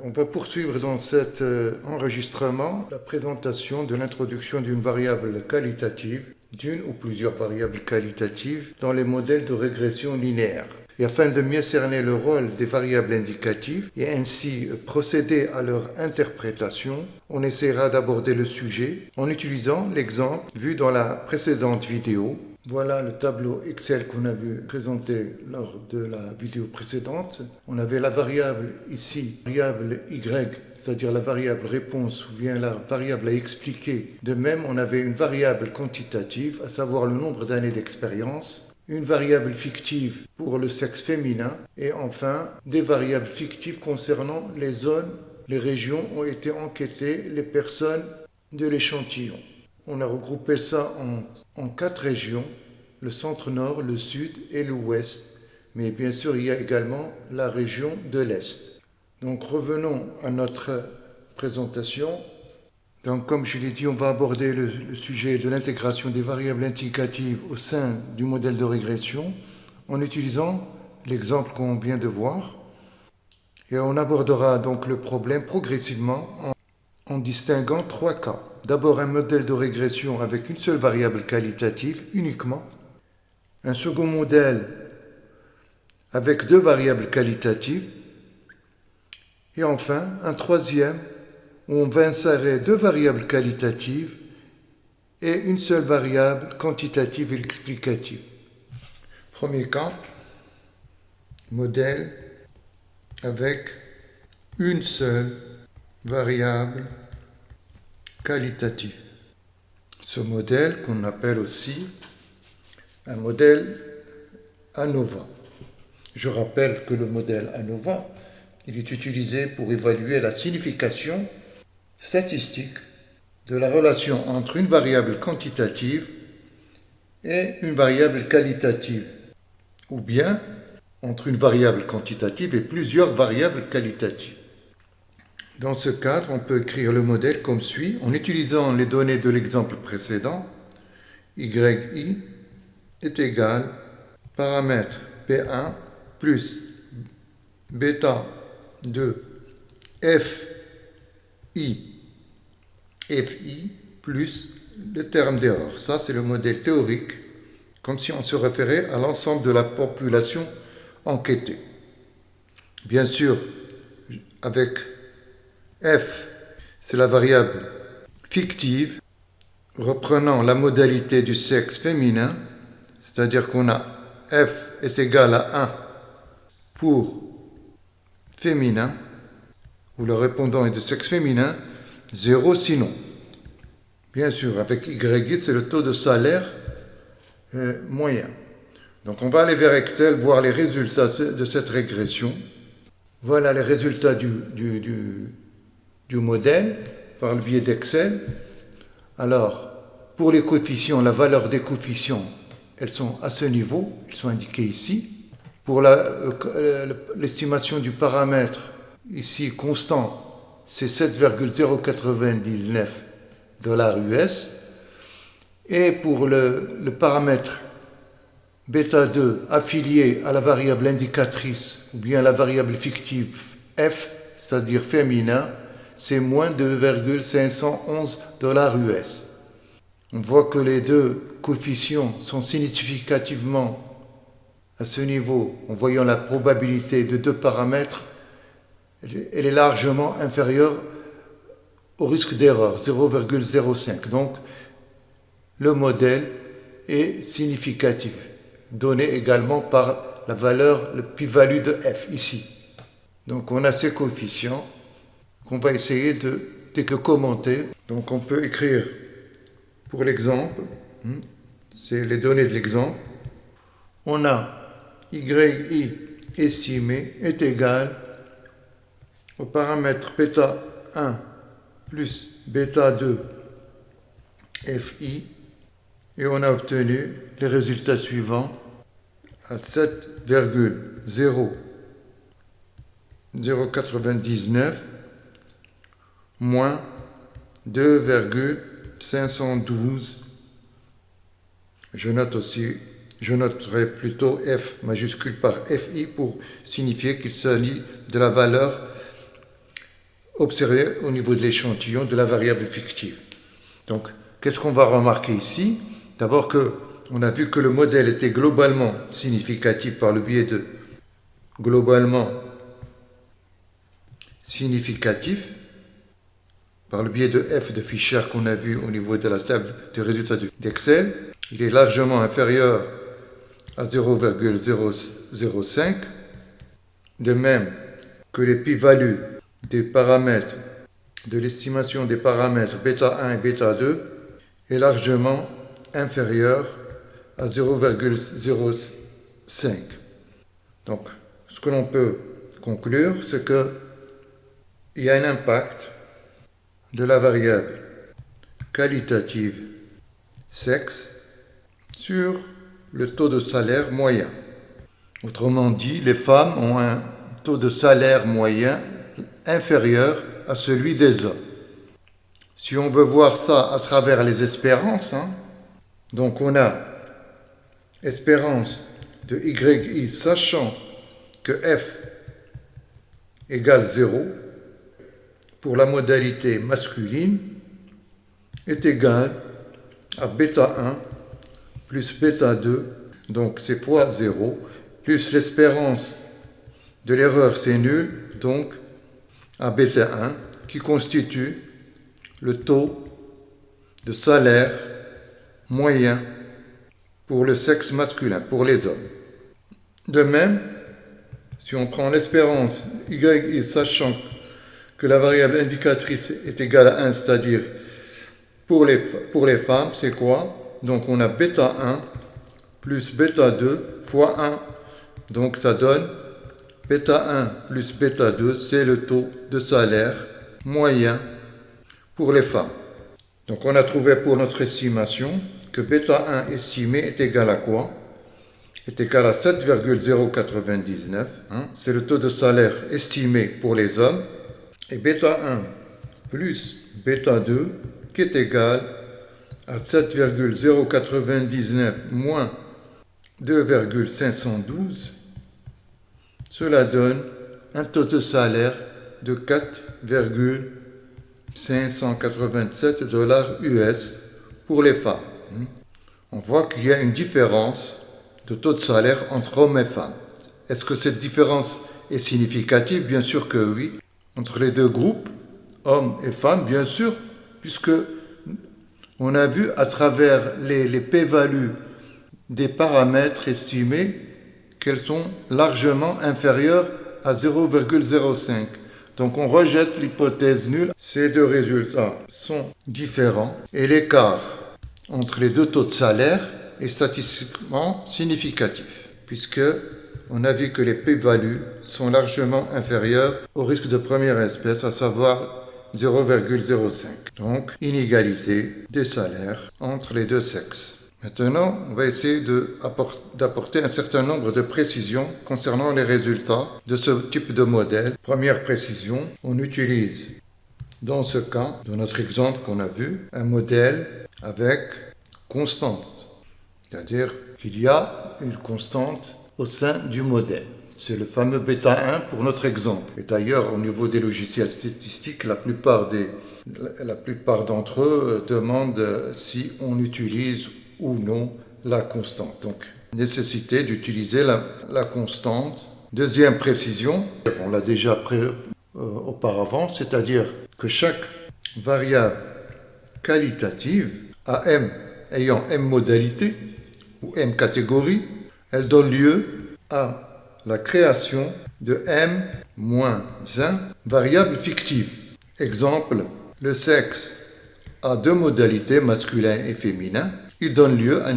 On va poursuivre dans cet enregistrement la présentation de l'introduction d'une variable qualitative, d'une ou plusieurs variables qualitatives dans les modèles de régression linéaire. Et afin de mieux cerner le rôle des variables indicatives et ainsi procéder à leur interprétation, on essaiera d'aborder le sujet en utilisant l'exemple vu dans la précédente vidéo. Voilà le tableau Excel qu'on a vu présenter lors de la vidéo précédente. On avait la variable ici, variable Y, c'est-à-dire la variable réponse ou bien la variable à expliquer. De même, on avait une variable quantitative, à savoir le nombre d'années d'expérience, une variable fictive pour le sexe féminin et enfin des variables fictives concernant les zones, les régions où ont été enquêtées les personnes de l'échantillon. On a regroupé ça en 4 régions, le centre-nord, le sud et l'ouest. Mais bien sûr, il y a également la région de l'est. Donc revenons à notre présentation. Donc comme je l'ai dit, on va aborder le sujet de l'intégration des variables indicatives au sein du modèle de régression en utilisant l'exemple qu'on vient de voir. Et on abordera donc le problème progressivement en distinguant 3 cas. D'abord un modèle de régression avec une seule variable qualitative uniquement. Un second modèle avec 2 variables qualitatives. Et enfin un troisième où on va insérer 2 variables qualitatives et une seule variable quantitative et explicative. Premier cas, modèle avec une seule variable qualitative. Ce modèle qu'on appelle aussi un modèle ANOVA. Je rappelle que le modèle ANOVA, il est utilisé pour évaluer la signification statistique de la relation entre une variable quantitative et une variable qualitative, ou bien entre une variable quantitative et plusieurs variables qualitatives. Dans ce cadre, on peut écrire le modèle comme suit, en utilisant les données de l'exemple précédent. YI est égal paramètre P1 plus bêta de FI plus le terme d'erreur. Ça, c'est le modèle théorique, comme si on se référait à l'ensemble de la population enquêtée. Bien sûr, avec F, c'est la variable fictive, reprenant la modalité du sexe féminin, c'est-à-dire qu'on a F est égal à 1 pour féminin, où le répondant est de sexe féminin, 0 sinon. Bien sûr, avec YI, c'est le taux de salaire moyen. Donc on va aller vers Excel, voir les résultats de cette régression. Voilà les résultats du modèle par le biais d'Excel. Alors, pour les coefficients, la valeur des coefficients, elles sont à ce niveau, elles sont indiquées ici. Pour l'estimation du paramètre, ici constant, c'est 7,099 $ US. Et pour le paramètre bêta 2 affilié à la variable indicatrice ou bien la variable fictive F, c'est-à-dire féminin, c'est moins 2,511 $ US. On voit que les deux coefficients sont significativement à ce niveau, en voyant la probabilité de 2 paramètres, elle est largement inférieure au risque d'erreur, 0,05. Donc, le modèle est significatif, donné également par la valeur, le p-value de f, ici. Donc, on a ces coefficients qu'on va essayer de commenter. Donc, on peut écrire pour l'exemple, c'est les données de l'exemple. On a YI estimé est égal au paramètre bêta 1 plus bêta 2 FI et on a obtenu les résultats suivants à 7,099 moins 2,512. Je noterai plutôt F majuscule par FI pour signifier qu'il s'agit de la valeur observé au niveau de l'échantillon de la variable fictive. Donc, qu'est-ce qu'on va remarquer ici? D'abord on a vu que le modèle était globalement significatif par le biais de globalement significatif par le biais de f de Fisher qu'on a vu au niveau de la table de résultats d'Excel. Il est largement inférieur à 0,005. De même que les p-values des paramètres de l'estimation des paramètres bêta 1 et bêta 2 est largement inférieur à 0,05. Donc, ce que l'on peut conclure, c'est qu'il y a un impact de la variable qualitative sexe sur le taux de salaire moyen. Autrement dit, les femmes ont un taux de salaire moyen inférieur à celui des hommes. Si on veut voir ça à travers les espérances, donc on a espérance de YI sachant que F égale 0 pour la modalité masculine est égal à bêta 1 plus bêta 2, donc c'est fois 0, plus l'espérance de l'erreur c'est nul, donc à bêta 1, qui constitue le taux de salaire moyen pour le sexe masculin, pour les hommes. De même, si on prend l'espérance YI sachant que la variable indicatrice est égale à 1, c'est-à-dire pour les femmes, c'est quoi? Donc on a bêta 1 plus bêta 2 fois 1. Donc ça donne bêta 1 plus bêta 2, c'est le taux de salaire moyen pour les femmes. Donc on a trouvé pour notre estimation que bêta 1 estimé est égal à quoi? Est égal à 7,099. C'est le taux de salaire estimé pour les hommes. Et bêta 1 plus bêta 2 qui est égal à 7,099 moins 2,512. Cela donne un taux de salaire de 4,587 $ US pour les femmes. On voit qu'il y a une différence de taux de salaire entre hommes et femmes. Est-ce que cette différence est significative? Bien sûr que oui. Entre les deux groupes, hommes et femmes, bien sûr, puisque on a vu à travers les p-values des paramètres estimés qu'elles sont largement inférieures à 0,05. Donc on rejette l'hypothèse nulle. Ces deux résultats sont différents et l'écart entre les deux taux de salaire est statistiquement significatif, puisque on a vu que les p-values sont largement inférieures au risque de première espèce, à savoir 0,05. Donc, inégalité des salaires entre les deux sexes. Maintenant, on va essayer d'apporter un certain nombre de précisions concernant les résultats de ce type de modèle. Première précision, on utilise, dans ce cas, dans notre exemple qu'on a vu, un modèle avec constante. C'est-à-dire qu'il y a une constante au sein du modèle. C'est le fameux bêta 1 pour notre exemple. Et d'ailleurs, au niveau des logiciels statistiques, la plupart d'entre eux demandent si on utilise ou non la constante. Donc, nécessité d'utiliser la constante. Deuxième précision, on l'a déjà auparavant, c'est-à-dire que chaque variable qualitative a M ayant M modalité ou M catégorie, elle donne lieu à la création de M-1 variables fictives. Exemple, le sexe a deux modalités, masculin et féminin. Il donne lieu à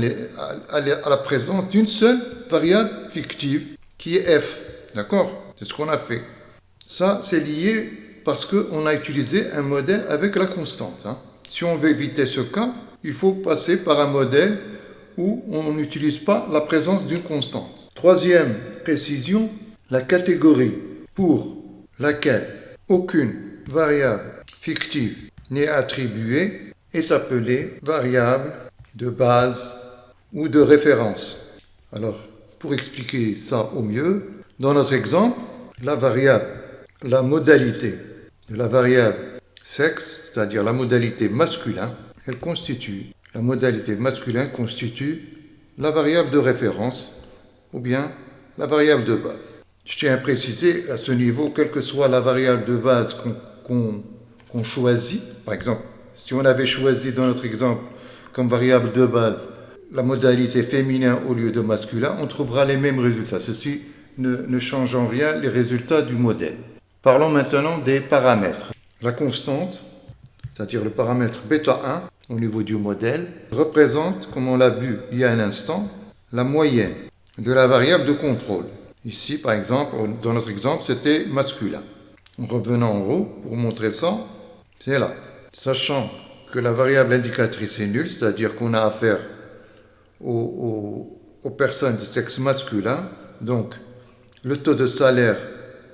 la présence d'une seule variable fictive qui est F. D'accord? C'est ce qu'on a fait. Ça, c'est lié parce qu'on a utilisé un modèle avec la constante. Si on veut éviter ce cas, il faut passer par un modèle où on n'utilise pas la présence d'une constante. Troisième précision, la catégorie pour laquelle aucune variable fictive n'est attribuée est appelée variable de base ou de référence. Alors, pour expliquer ça au mieux, dans notre exemple, la variable, la modalité de la variable sexe, c'est-à-dire la modalité masculin, la modalité masculin constitue la variable de référence ou bien la variable de base. Je tiens à préciser à ce niveau, quelle que soit la variable de base qu'on choisit, par exemple, si on avait choisi dans notre exemple comme variable de base la modalité féminin au lieu de masculin, on trouvera les mêmes résultats. Ceci ne change en rien les résultats du modèle. Parlons maintenant des paramètres. La constante, c'est-à-dire le paramètre β1 au niveau du modèle, représente, comme on l'a vu il y a un instant, la moyenne de la variable de contrôle. Ici, par exemple, dans notre exemple, c'était masculin. En revenant en haut, pour montrer ça, c'est là. Sachant que la variable indicatrice est nulle, c'est-à-dire qu'on a affaire aux personnes de sexe masculin, donc le taux de salaire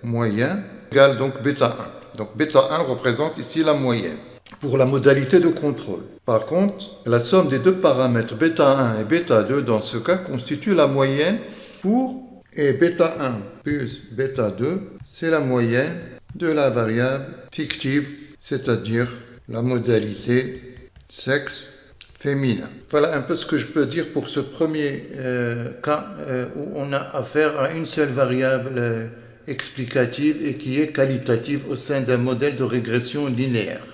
moyen égale donc β1. Donc β1 représente ici la moyenne pour la modalité de contrôle. Par contre, la somme des deux paramètres β1 et β2 dans ce cas constitue la moyenne et β1 plus β2, c'est la moyenne de la variable fictive, c'est-à-dire la modalité sexe féminin. Voilà un peu ce que je peux dire pour ce premier cas où on a affaire à une seule variable explicative et qui est qualitative au sein d'un modèle de régression linéaire.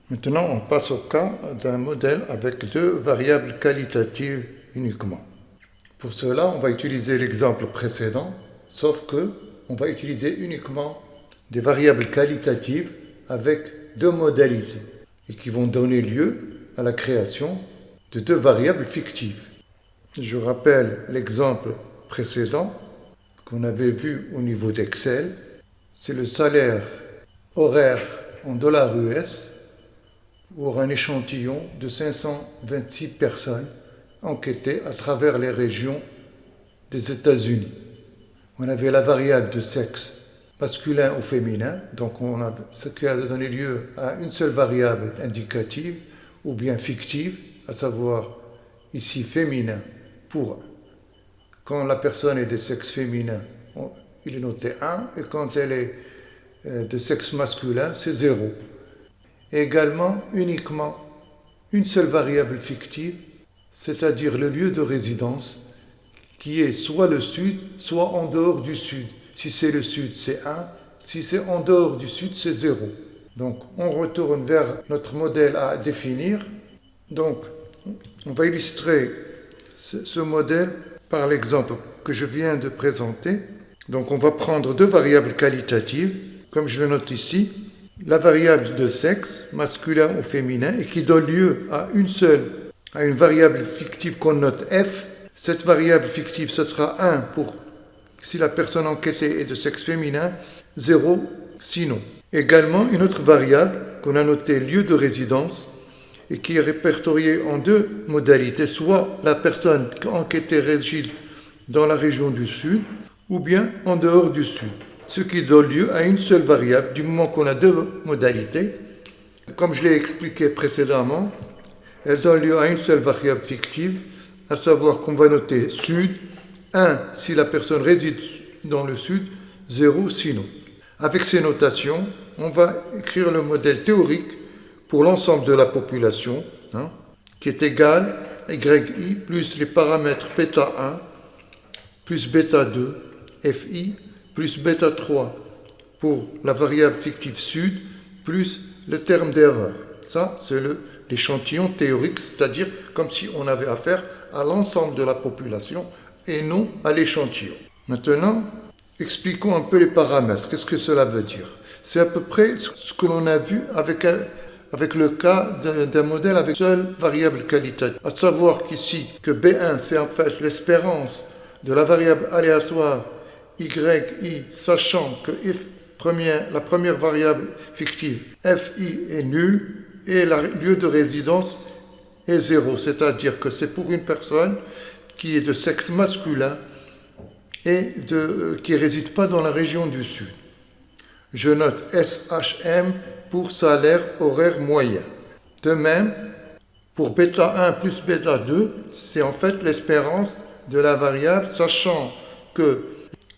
Maintenant, on passe au cas d'un modèle avec deux variables qualitatives uniquement. Pour cela, on va utiliser l'exemple précédent, sauf que on va utiliser uniquement des variables qualitatives avec deux modalités et qui vont donner lieu à la création de deux variables fictives. Je rappelle l'exemple précédent qu'on avait vu au niveau d'Excel. C'est le salaire horaire en dollars US pour un échantillon de 526 personnes enquêtées à travers les régions des États-Unis. On avait la variable de sexe masculin ou féminin, donc ce qui a donné lieu à une seule variable indicative ou bien fictive, à savoir ici féminin pour quand la personne est de sexe féminin, il est noté 1 et quand elle est de sexe masculin, c'est 0. Et également uniquement une seule variable fictive, c'est-à-dire le lieu de résidence qui est soit le sud, soit en dehors du sud. Si c'est le sud, c'est 1. Si c'est en dehors du sud, c'est 0. Donc, on retourne vers notre modèle à définir. Donc, on va illustrer ce modèle par l'exemple que je viens de présenter. Donc, on va prendre deux variables qualitatives, comme je le note ici. La variable de sexe, masculin ou féminin, et qui donne lieu à une variable fictive qu'on note f. Cette variable fictive, ce sera 1 pour si la personne enquêtée est de sexe féminin, 0 sinon. Également, une autre variable qu'on a notée lieu de résidence et qui est répertoriée en deux modalités, soit la personne enquêtée réside dans la région du sud ou bien en dehors du sud, ce qui donne lieu à une seule variable du moment qu'on a deux modalités. Comme je l'ai expliqué précédemment, elle donne lieu à une seule variable fictive, à savoir qu'on va noter sud, 1 si la personne réside dans le sud, 0 sinon. Avec ces notations, on va écrire le modèle théorique pour l'ensemble de la population, qui est égal à YI plus les paramètres β1 plus β2, FI plus β3 pour la variable fictive sud plus le terme d'erreur. Ça, c'est l'échantillon théorique, c'est-à-dire comme si on avait affaire à l'ensemble de la population et non à l'échantillon. Maintenant, expliquons un peu les paramètres. Qu'est-ce que cela veut dire? C'est à peu près ce que l'on a vu avec le cas d'un modèle avec une seule variable qualitative. À savoir qu'ici, que B1, c'est en fait l'espérance de la variable aléatoire YI, sachant que la première variable fictive FI est nulle et le lieu de résidence est 0. C'est-à-dire que c'est pour une personne qui est de sexe masculin et qui ne réside pas dans la région du Sud. Je note SHM pour salaire horaire moyen. De même, pour β1 plus β2, c'est en fait l'espérance de la variable, sachant que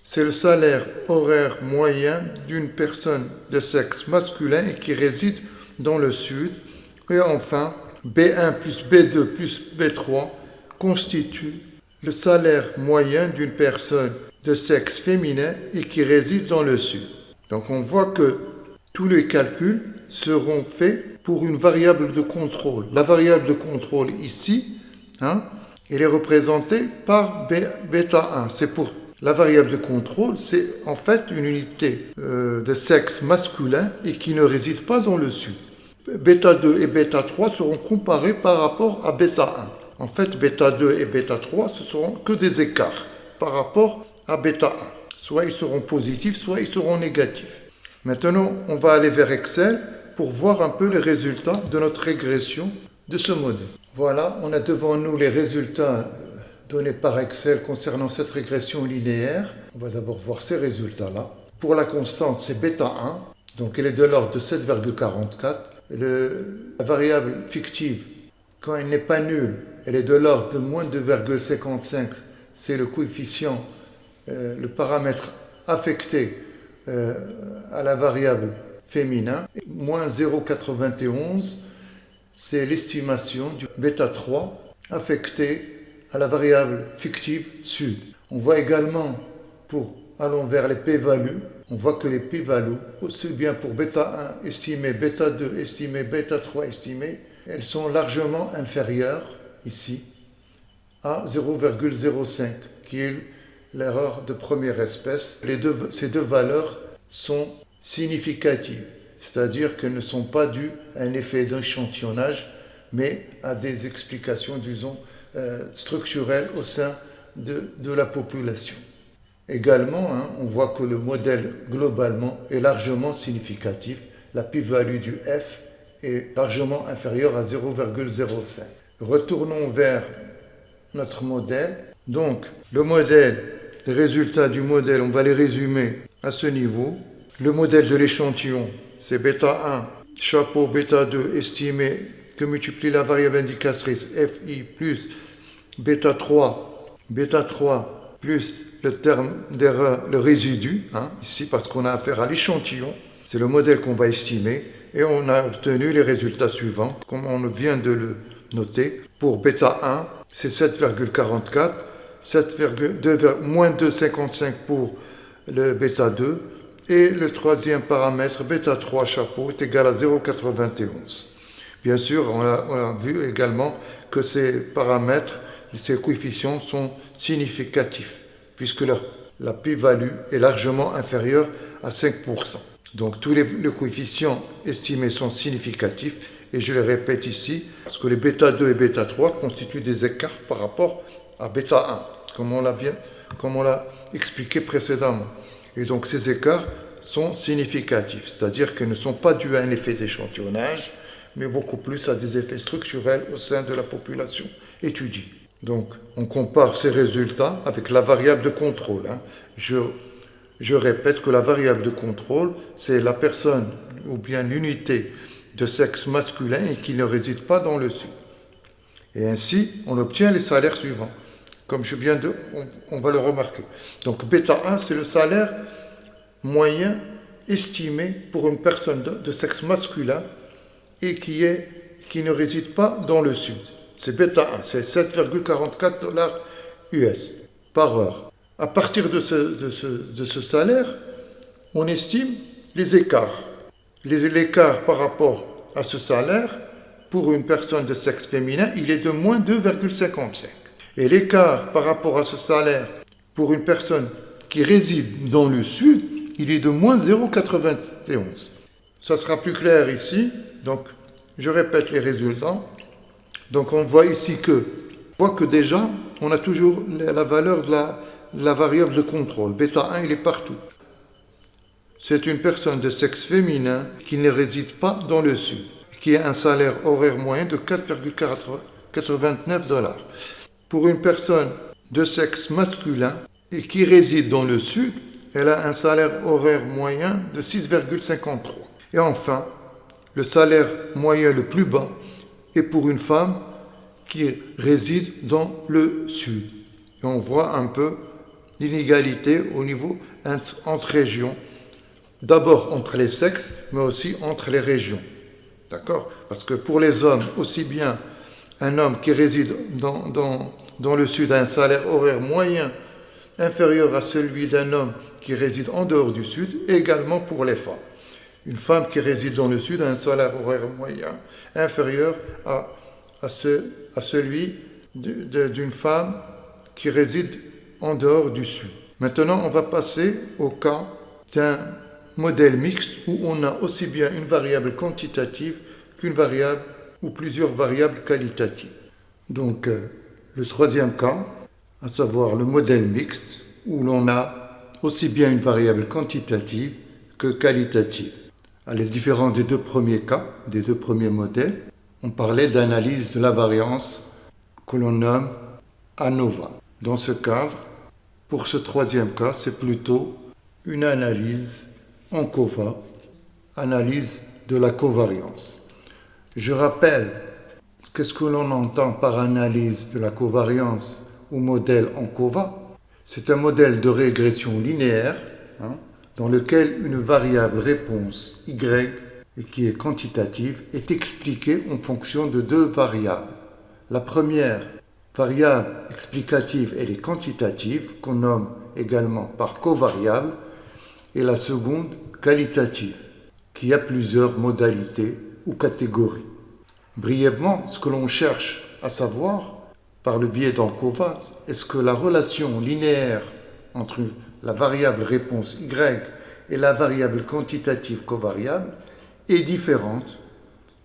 c'est le salaire horaire moyen d'une personne de sexe masculin et qui réside dans le Sud. Et enfin, B1 plus B2 plus B3 constitue le salaire moyen d'une personne de sexe féminin et qui réside dans le Sud. Donc on voit que tous les calculs seront faits pour une variable de contrôle. La variable de contrôle ici, elle est représentée par bêta 1. C'est pour la variable de contrôle, c'est en fait une unité de sexe masculin et qui ne réside pas dans le Sud. Bêta 2 et bêta 3 seront comparés par rapport à bêta 1. En fait, bêta 2 et bêta 3, ce seront que des écarts par rapport à bêta 1. Soit ils seront positifs, soit ils seront négatifs. Maintenant, on va aller vers Excel pour voir un peu les résultats de notre régression de ce modèle. Voilà, on a devant nous les résultats donnés par Excel concernant cette régression linéaire. On va d'abord voir ces résultats-là. Pour la constante, c'est bêta 1, donc elle est de l'ordre de 7,44. La variable fictive, quand elle n'est pas nulle, elle est de l'ordre de moins 2,55. C'est le coefficient, le paramètre affecté à la variable féminin. Moins 0,91, c'est l'estimation du bêta 3 affecté à la variable fictive sud. On voit également, allons vers les p-values, on voit que les p-values, aussi bien pour bêta 1 estimé, bêta 2 estimé, bêta 3 estimé, elles sont largement inférieures ici à 0,05, qui est l'erreur de première espèce. Ces deux valeurs sont significatives, c'est-à-dire qu'elles ne sont pas dues à un effet d'échantillonnage, mais à des explications, disons, structurelles au sein de la population. Également, on voit que le modèle globalement est largement significatif. La p-value du F est largement inférieure à 0,05. Retournons vers notre modèle. Donc, le modèle, les résultats du modèle, on va les résumer à ce niveau. Le modèle de l'échantillon, c'est bêta 1, chapeau bêta 2 estimé que multiplie la variable indicatrice FI plus bêta 3 plus le terme d'erreur, le résidu, ici parce qu'on a affaire à l'échantillon, c'est le modèle qu'on va estimer, et on a obtenu les résultats suivants, comme on vient de le noter. Pour bêta 1, c'est 7,44, moins 2,55 pour le bêta 2, et le troisième paramètre, bêta 3 chapeau, est égal à 0,91. Bien sûr, on a vu également que ces paramètres, ces coefficients sont significatifs, puisque la p-value est largement inférieure à 5%. Donc tous les coefficients estimés sont significatifs, et je les répète ici, parce que les bêta 2 et bêta 3 constituent des écarts par rapport à bêta 1, comme on l'a expliqué précédemment. Et donc ces écarts sont significatifs, c'est-à-dire qu'ils ne sont pas dus à un effet d'échantillonnage, mais beaucoup plus à des effets structurels au sein de la population étudiée. Donc, on compare ces résultats avec la variable de contrôle. Je répète que la variable de contrôle, c'est la personne ou bien l'unité de sexe masculin et qui ne réside pas dans le Sud. Et ainsi, on obtient les salaires suivants. Comme on va le remarquer. Donc, bêta 1, c'est le salaire moyen estimé pour une personne de sexe masculin et qui ne réside pas dans le Sud. C'est bêta 1, c'est 7,44 $ US par heure. À partir de ce salaire, on estime les écarts. L'écart par rapport à ce salaire, pour une personne de sexe féminin, il est de moins 2,55. Et l'écart par rapport à ce salaire, pour une personne qui réside dans le Sud, il est de moins 0,91. Ça sera plus clair ici. Donc, je répète les résultats. Donc, on voit ici que déjà, on a toujours la valeur de la variable de contrôle. Bêta 1, il est partout. C'est une personne de sexe féminin qui ne réside pas dans le Sud, qui a un salaire horaire moyen de 4,89 $. Pour une personne de sexe masculin et qui réside dans le Sud, elle a un salaire horaire moyen de 6,53. Et enfin, le salaire moyen le plus bas est pour une femme qui réside dans le Sud. Et on voit un peu l'inégalité au niveau entre régions, d'abord entre les sexes, mais aussi entre les régions. D'accord? Parce que pour les hommes, aussi bien un homme qui réside dans le sud a un salaire horaire moyen inférieur à celui d'un homme qui réside en dehors du sud, et également pour les femmes. Une femme qui réside dans le sud a un salaire horaire moyen inférieur à celui d'une femme qui réside en dehors du sud. Maintenant, on va passer au cas d'un modèle mixte où on a aussi bien une variable quantitative qu'une variable ou plusieurs variables qualitatives. Donc, le troisième cas, à savoir le modèle mixte, où l'on a aussi bien une variable quantitative que qualitative. À la différence des deux premiers cas, des deux premiers modèles, on parlait d'analyse de la variance que l'on nomme ANOVA. Dans ce cadre, pour ce troisième cas, c'est plutôt une analyse en COVA, analyse de la covariance. Je rappelle qu'est-ce que l'on entend par analyse de la covariance ou modèle en COVA. C'est un modèle de régression linéaire dans lequel une variable réponse y, et qui est quantitative, est expliquée en fonction de deux variables. La première variable explicative, elle est quantitative, qu'on nomme également par covariable, et la seconde qualitative, qui a plusieurs modalités ou catégories. Brièvement, ce que l'on cherche à savoir, par le biais d'ANCOVA, est-ce que la relation linéaire entre la variable réponse y et la variable quantitative covariable est différente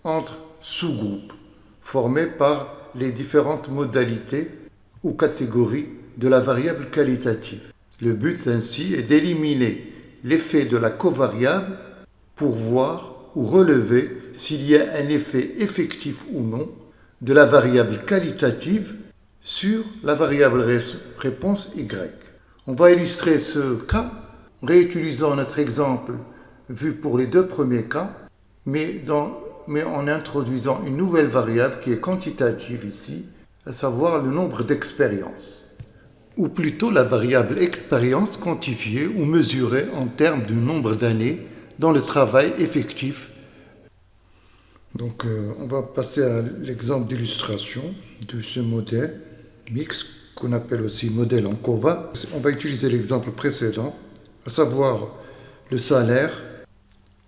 entre sous-groupes formés par les différentes modalités ou catégories de la variable qualitative. Le but ainsi est d'éliminer l'effet de la covariable pour voir ou relever s'il y a un effet effectif ou non de la variable qualitative sur la variable réponse y. On va illustrer ce cas en réutilisant notre exemple vu pour les deux premiers cas, mais en introduisant une nouvelle variable qui est quantitative ici, à savoir le nombre d'expériences, ou plutôt la variable expérience quantifiée ou mesurée en termes du nombre d'années dans le travail effectif. Donc on va passer à l'exemple d'illustration de ce modèle mixte qu'on appelle aussi modèle en COVA. On va utiliser l'exemple précédent, à savoir le salaire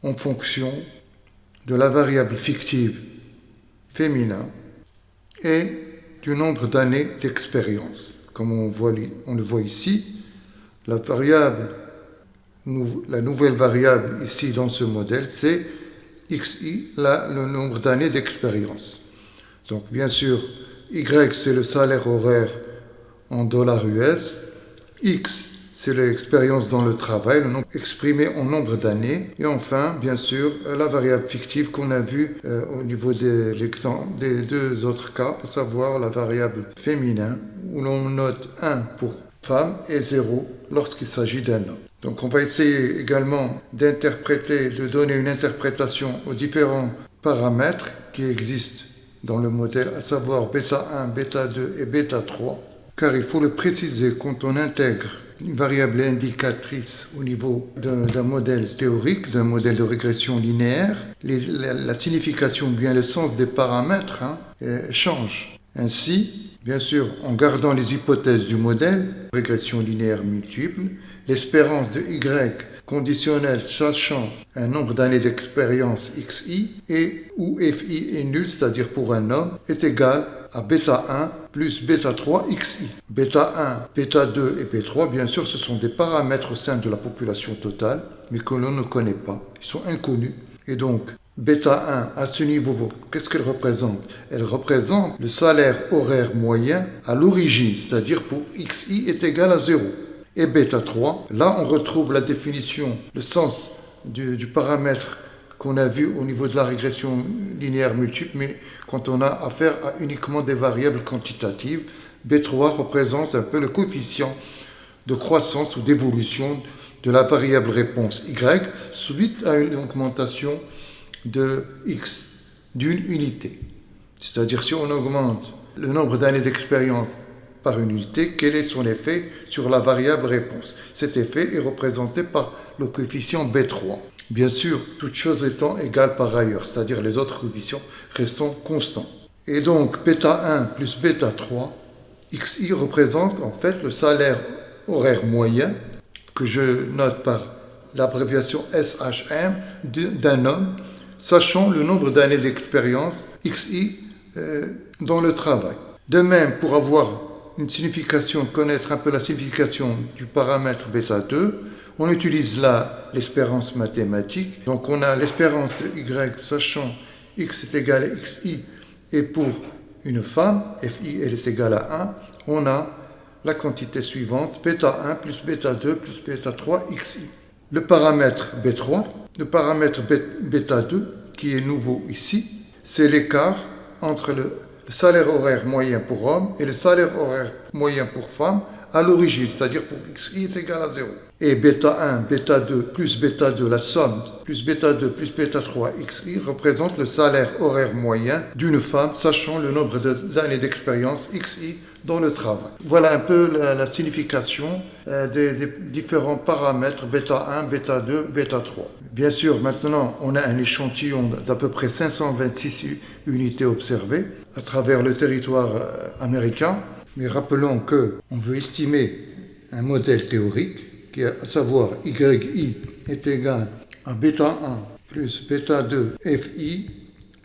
en fonction de la variable fictive féminin et du nombre d'années d'expérience. Comme on le voit ici, la nouvelle variable ici dans ce modèle, c'est XI, le nombre d'années d'expérience. Donc bien sûr, Y c'est le salaire horaire en dollars US, X c'est l'expérience dans le travail, le nombre exprimé en nombre d'années, et enfin bien sûr la variable fictive qu'on a vue au niveau des deux autres cas, à savoir la variable féminin où l'on note 1 pour femme et 0 lorsqu'il s'agit d'un homme. Donc on va essayer également de donner une interprétation aux différents paramètres qui existent dans le modèle, à savoir bêta 1, bêta 2 et bêta 3, car il faut le préciser quand on intègre une variable indicatrice au niveau d'un modèle théorique, d'un modèle de régression linéaire, la signification, bien le sens des paramètres change. Ainsi, bien sûr, en gardant les hypothèses du modèle, régression linéaire multiple, l'espérance de Y conditionnelle sachant un nombre d'années d'expérience XI et où FI est nul, c'est-à-dire pour un homme, est égal à bêta 1 plus bêta 3 XI. Bêta 1, bêta 2 et bêta 3, bien sûr, ce sont des paramètres au sein de la population totale, mais que l'on ne connaît pas. Ils sont inconnus. Et donc, bêta 1, à ce niveau, qu'est-ce qu'elle représente? Elle représente le salaire horaire moyen à l'origine, c'est-à-dire pour XI est égal à 0. Et bêta 3, là on retrouve la définition, le sens du paramètre qu'on a vu au niveau de la régression linéaire multiple, mais quand on a affaire à uniquement des variables quantitatives, B3 représente un peu le coefficient de croissance ou d'évolution de la variable réponse Y suite à une augmentation de X d'une unité. C'est-à-dire si on augmente le nombre d'années d'expérience par unité, quel est son effet sur la variable réponse. Cet effet est représenté par le coefficient B3. Bien sûr, toutes choses étant égales par ailleurs, c'est-à-dire les autres coefficients restant constants. Et donc, β1 plus β3, xi représente en fait le salaire horaire moyen, que je note par l'abréviation SHM d'un homme, sachant le nombre d'années d'expérience xi dans le travail. De même, pour avoir une signification, connaître un peu la signification du paramètre β2, on utilise là l'espérance mathématique. Donc on a l'espérance y sachant x est égal à xi, et pour une femme, fi elle est égale à 1, on a la quantité suivante, β1 plus β2 plus β3 xi. Le paramètre B3, le paramètre β2, qui est nouveau ici, c'est l'écart entre le salaire horaire moyen pour homme et le salaire horaire moyen pour femme à l'origine, c'est-à-dire pour xi est égal à 0. Et β1, β2 plus β2, la somme, plus β2 plus β3 xi représente le salaire horaire moyen d'une femme, sachant le nombre d'années d'expérience xi dans le travail. Voilà un peu la signification des différents paramètres β1, β2, β3. Bien sûr, maintenant, on a un échantillon d'à peu près 526 unités observées à travers le territoire américain. Mais rappelons qu'on veut estimer un modèle théorique, qui est à savoir yi est égal à β1 plus β2 fi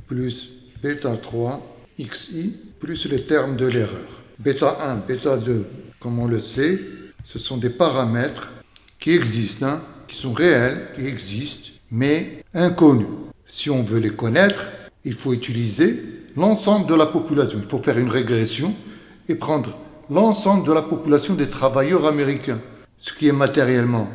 plus β3 xi plus les termes de l'erreur. β1, β2, comme on le sait, ce sont des paramètres qui existent, qui sont réels, qui existent, mais inconnus. Si on veut les connaître, il faut utiliser l'ensemble de la population. Il faut faire une régression et prendre l'ensemble de la population des travailleurs américains, ce qui est matériellement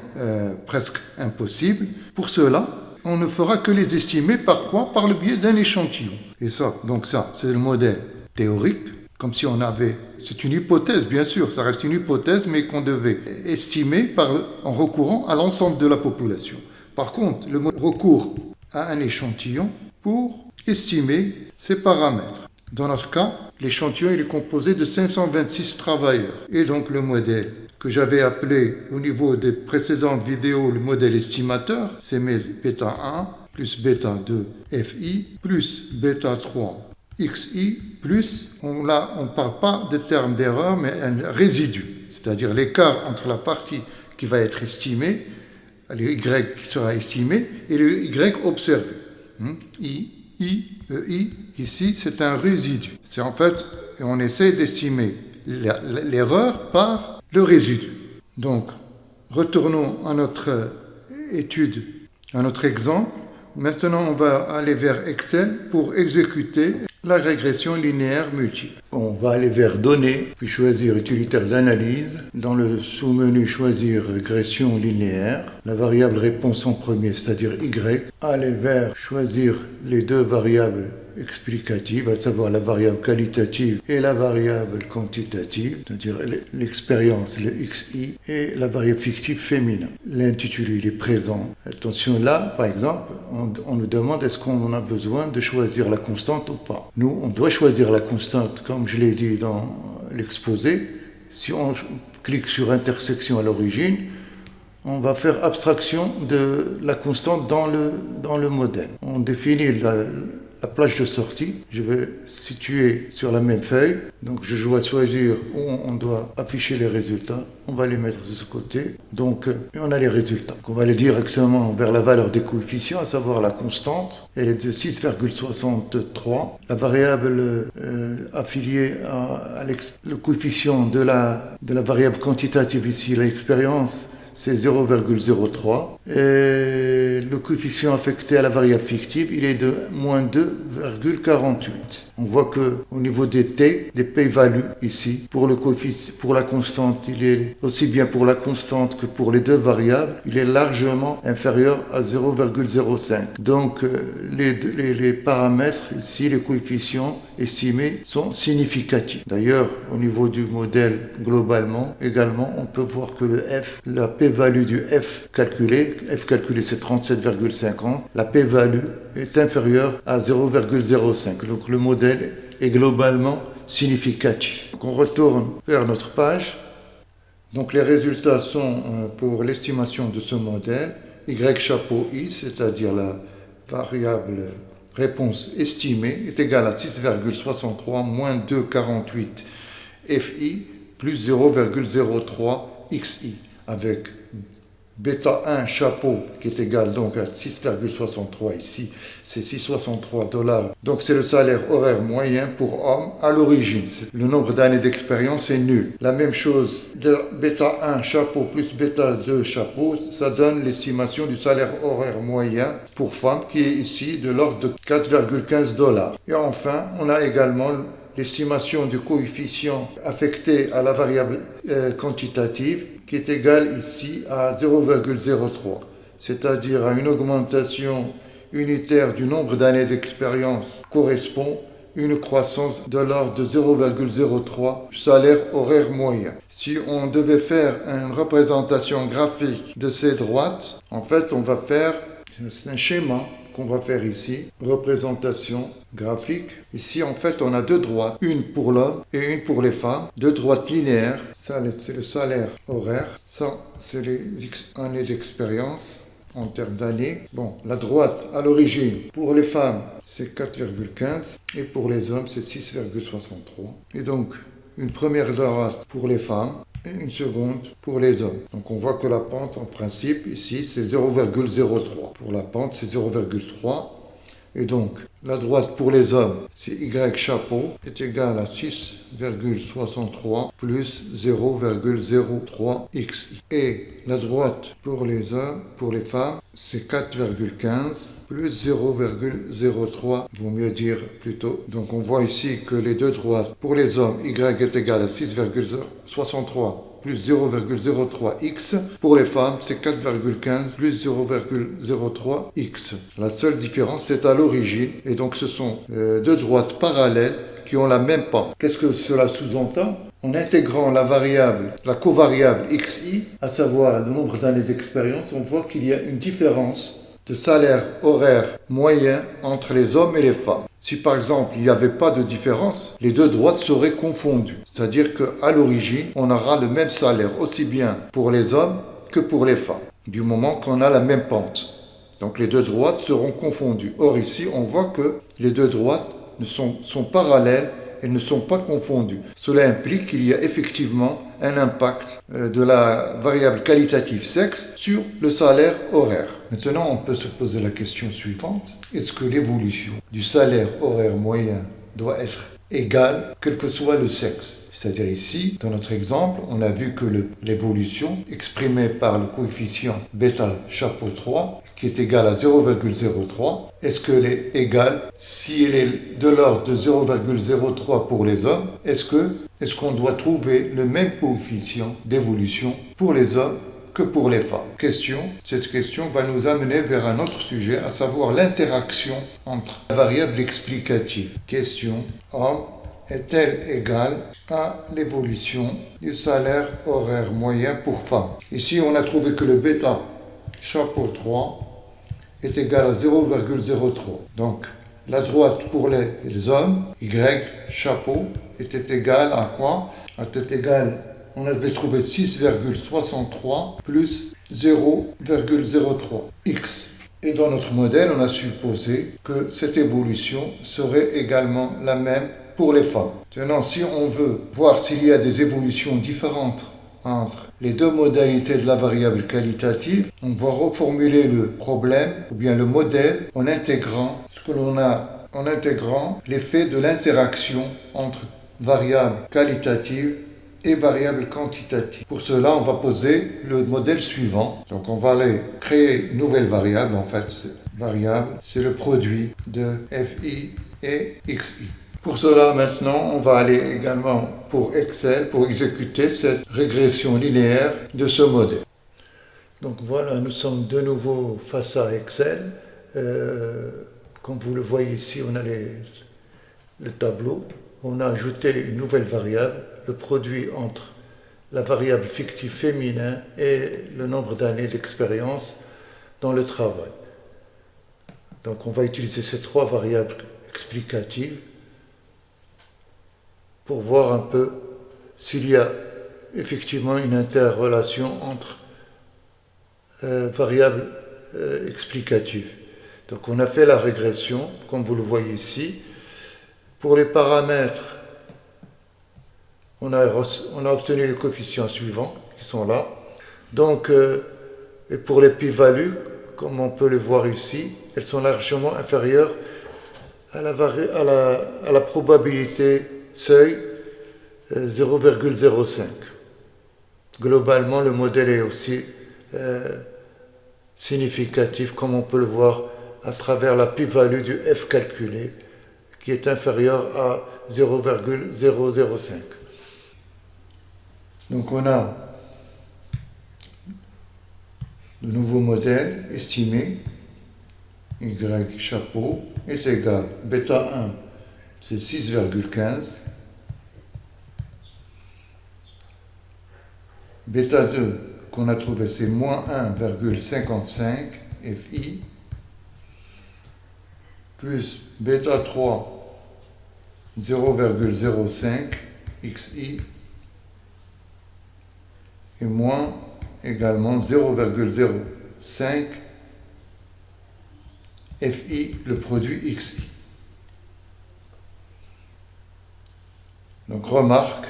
presque impossible. Pour cela, on ne fera que les estimer par quoi? Par le biais d'un échantillon. Et ça, donc ça, c'est le modèle théorique, comme si on avait... C'est une hypothèse, bien sûr, ça reste une hypothèse, mais qu'on devait estimer en recourant à l'ensemble de la population. Par contre, le recours à un échantillon pour estimer ces paramètres. Dans notre cas, l'échantillon est composé de 526 travailleurs. Et donc le modèle que j'avais appelé au niveau des précédentes vidéos le modèle estimateur, c'est β1 plus β2 fi plus β3 xi plus, là on ne parle pas de terme d'erreur, mais un résidu, c'est-à-dire l'écart entre la partie qui va être estimée, le y qui sera estimé, et le y observé. I, ici, c'est un résidu. C'est en fait, on essaie d'estimer l'erreur par le résidu. Donc, retournons à notre étude, à notre exemple. Maintenant, on va aller vers Excel pour exécuter la régression linéaire multiple. On va aller vers Données, puis choisir Utilitaires d'analyse. Dans le sous-menu, choisir Régression linéaire. La variable réponse en premier, c'est-à-dire Y. Aller vers Choisir les deux variables explicatives, à savoir la variable qualitative et la variable quantitative, c'est-à-dire l'expérience, le XI, et la variable fictive féminin. L'intitulé, il est présent. Attention, là, par exemple, on nous demande est-ce qu'on a besoin de choisir la constante ou pas. Nous, on doit choisir la constante, comme je l'ai dit dans l'exposé. Si on clique sur intersection à l'origine, on va faire abstraction de la constante dans le modèle. On définit la plage de sortie. Je vais situer sur la même feuille. Donc je dois choisir où on doit afficher les résultats. On va les mettre de ce côté. Donc on a les résultats. Donc, on va aller directement vers la valeur des coefficients, à savoir la constante. Elle est de 6,63. La variable affiliée à le coefficient de la variable quantitative ici, l'expérience, c'est 0,03 et le coefficient affecté à la variable fictive, il est de moins 2,48. On voit que au niveau des t, des p-values ici, pour la constante, il est aussi bien pour la constante que pour les deux variables, il est largement inférieur à 0,05. Donc les paramètres ici, les coefficients estimés sont significatifs. D'ailleurs, au niveau du modèle globalement, également, on peut voir que le f, la p-value du f calculé c'est 37,50, la p-value est inférieure à 0,05. Donc le modèle est globalement significatif. Donc on retourne vers notre page. Donc les résultats sont pour l'estimation de ce modèle, Y chapeau I, c'est-à-dire la variable réponse estimée, est égale à 6,63 moins 2,48 FI plus 0,03 XI, avec bêta 1 chapeau qui est égal donc à 6,63 ici, c'est 6,63 $. Donc c'est le salaire horaire moyen pour homme à l'origine. Le nombre d'années d'expérience est nul. La même chose de bêta 1 chapeau plus bêta 2 chapeau, ça donne l'estimation du salaire horaire moyen pour femme qui est ici de l'ordre de 4,15 $. Et enfin, on a également l'estimation du coefficient affecté à la variable quantitative qui est égal ici à 0,03, c'est-à-dire à une augmentation unitaire du nombre d'années d'expérience correspond une croissance de l'ordre de 0,03 salaire horaire moyen. Si on devait faire une représentation graphique de ces droites, en fait on va faire, c'est un schéma qu'on va faire ici, représentation graphique. Ici, en fait, on a deux droites, une pour l'homme et une pour les femmes, deux droites linéaires. Ça, c'est le salaire horaire. Ça, c'est les années d'expérience en termes d'années. Bon, la droite, à l'origine, pour les femmes, c'est 4,15 et pour les hommes, c'est 6,63. Et donc, une première droite pour les femmes et une seconde pour les hommes. Donc on voit que la pente, en principe, ici, c'est 0,03. Pour la pente, c'est 0,3. Et donc, la droite pour les hommes, c'est Y chapeau, est égal à 6,63 plus 0,03 XI. Et la droite pour les hommes, pour les femmes, c'est 4,15 plus 0,03, vaut mieux dire plutôt. Donc on voit ici que les deux droites pour les hommes, Y est égal à 6,63 plus 0,03 x. Pour les femmes, c'est 4,15 plus 0,03 x. La seule différence, c'est à l'origine. Et donc, ce sont deux droites parallèles qui ont la même pente. Qu'est-ce que cela sous-entend? En intégrant la variable, la covariable xi, à savoir le nombre d'années d'expérience, on voit qu'il y a une différence de salaire horaire moyen entre les hommes et les femmes. Si par exemple il n'y avait pas de différence, les deux droites seraient confondues. C'est-à-dire qu'à l'origine, on aura le même salaire aussi bien pour les hommes que pour les femmes, du moment qu'on a la même pente. Donc les deux droites seront confondues. Or ici, on voit que les deux droites sont parallèles, elles ne sont pas confondues. Cela implique qu'il y a effectivement un impact de la variable qualitative sexe sur le salaire horaire. Maintenant, on peut se poser la question suivante. Est-ce que l'évolution du salaire horaire moyen doit être égale, quel que soit le sexe? C'est-à-dire ici, dans notre exemple, on a vu que l'évolution exprimée par le coefficient bêta chapeau 3, qui est égal à 0,03, est-ce qu'elle est égale? Si elle est de l'ordre de 0,03 pour les hommes, est-ce qu'on doit trouver le même coefficient d'évolution pour les hommes que pour les femmes? Cette question va nous amener vers un autre sujet, à savoir l'interaction entre la variable explicative. Question, homme est-elle égale à l'évolution du salaire horaire moyen pour femme? Ici, on a trouvé que le bêta chapeau 3 est égal à 0,03. Donc, la droite pour les hommes, Y chapeau, était égale à quoi? Était égale, on avait trouvé 6,63 plus 0,03 x. Et dans notre modèle, on a supposé que cette évolution serait également la même pour les femmes. Maintenant, si on veut voir s'il y a des évolutions différentes entre les deux modalités de la variable qualitative, on va reformuler le problème ou bien le modèle en intégrant ce que l'on a, en intégrant l'effet de l'interaction entre variable qualitative et variable quantitative. Pour cela, on va poser le modèle suivant. Donc, on va aller créer une nouvelle variable. En fait, cette variable, c'est le produit de FI et XI. Pour cela, maintenant, on va aller également pour Excel pour exécuter cette régression linéaire de ce modèle. Donc voilà, nous sommes de nouveau face à Excel. Comme vous le voyez ici, on a le tableau. On a ajouté une nouvelle variable, le produit entre la variable fictive féminin et le nombre d'années d'expérience dans le travail. Donc on va utiliser ces trois variables explicatives. pour voir un peu s'il y a effectivement une interrelation entre variables explicatives. Donc on a fait la régression, comme vous le voyez ici. Pour les paramètres, on a obtenu les coefficients suivants qui sont là. Donc, et pour les p-values, comme on peut le voir ici, elles sont largement inférieures à la probabilité seuil 0,05. Globalement, le modèle est aussi significatif, comme on peut le voir à travers la p-value du f calculé, qui est inférieure à 0,005. Donc on a le nouveau modèle estimé, y chapeau, est égal, bêta 1, c'est 6,15, bêta 2, qu'on a trouvé, c'est moins 1,55 FI, plus bêta 3, 0,05 XI, et moins également 0,05 FI, le produit XI. Donc remarque,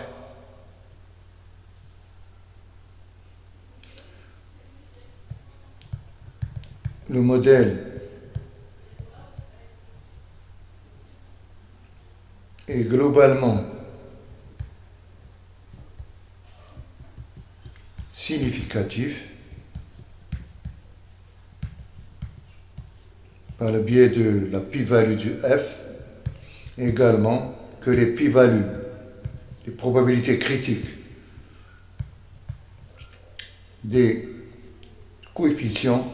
le modèle est globalement significatif par le biais de la p-value du f, et également que les p-values, les probabilités critiques des coefficients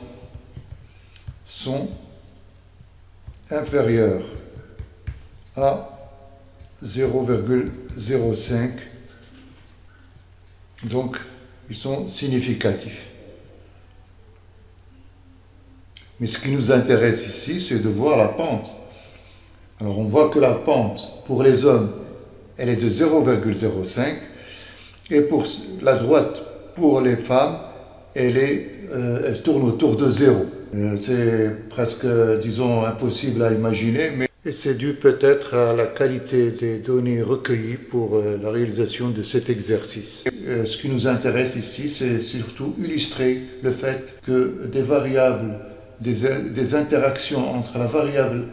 sont inférieures à 0,05, donc ils sont significatifs. Mais ce qui nous intéresse ici, c'est de voir la pente. Alors on voit que la pente pour les hommes, elle est de 0,05, et pour la droite, pour les femmes, elle tourne autour de 0. C'est presque, disons, impossible à imaginer, mais c'est dû peut-être à la qualité des données recueillies pour la réalisation de cet exercice. Ce qui nous intéresse ici, c'est surtout illustrer le fait que des variables, des interactions entre la variable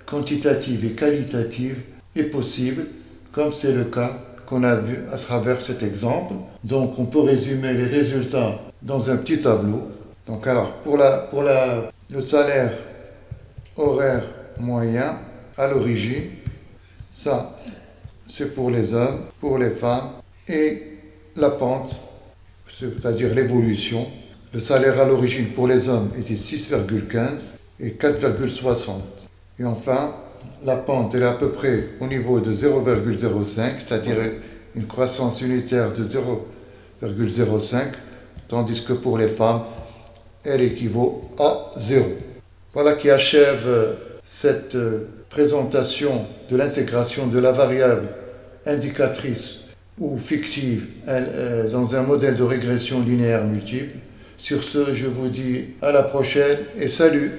quantitative et qualitative est possible, comme c'est le cas qu'on a vu à travers cet exemple. Donc on peut résumer les résultats dans un petit tableau. Donc alors pour le salaire horaire moyen à l'origine, ça c'est pour les hommes, pour les femmes, et la pente, c'est-à-dire l'évolution. Le salaire à l'origine pour les hommes était 6,15 et 4,60. Et enfin, la pente est à peu près au niveau de 0,05, c'est-à-dire une croissance unitaire de 0,05, tandis que pour les femmes, elle équivaut à 0. Voilà qui achève cette présentation de l'intégration de la variable indicatrice ou fictive dans un modèle de régression linéaire multiple. Sur ce, je vous dis à la prochaine et salut!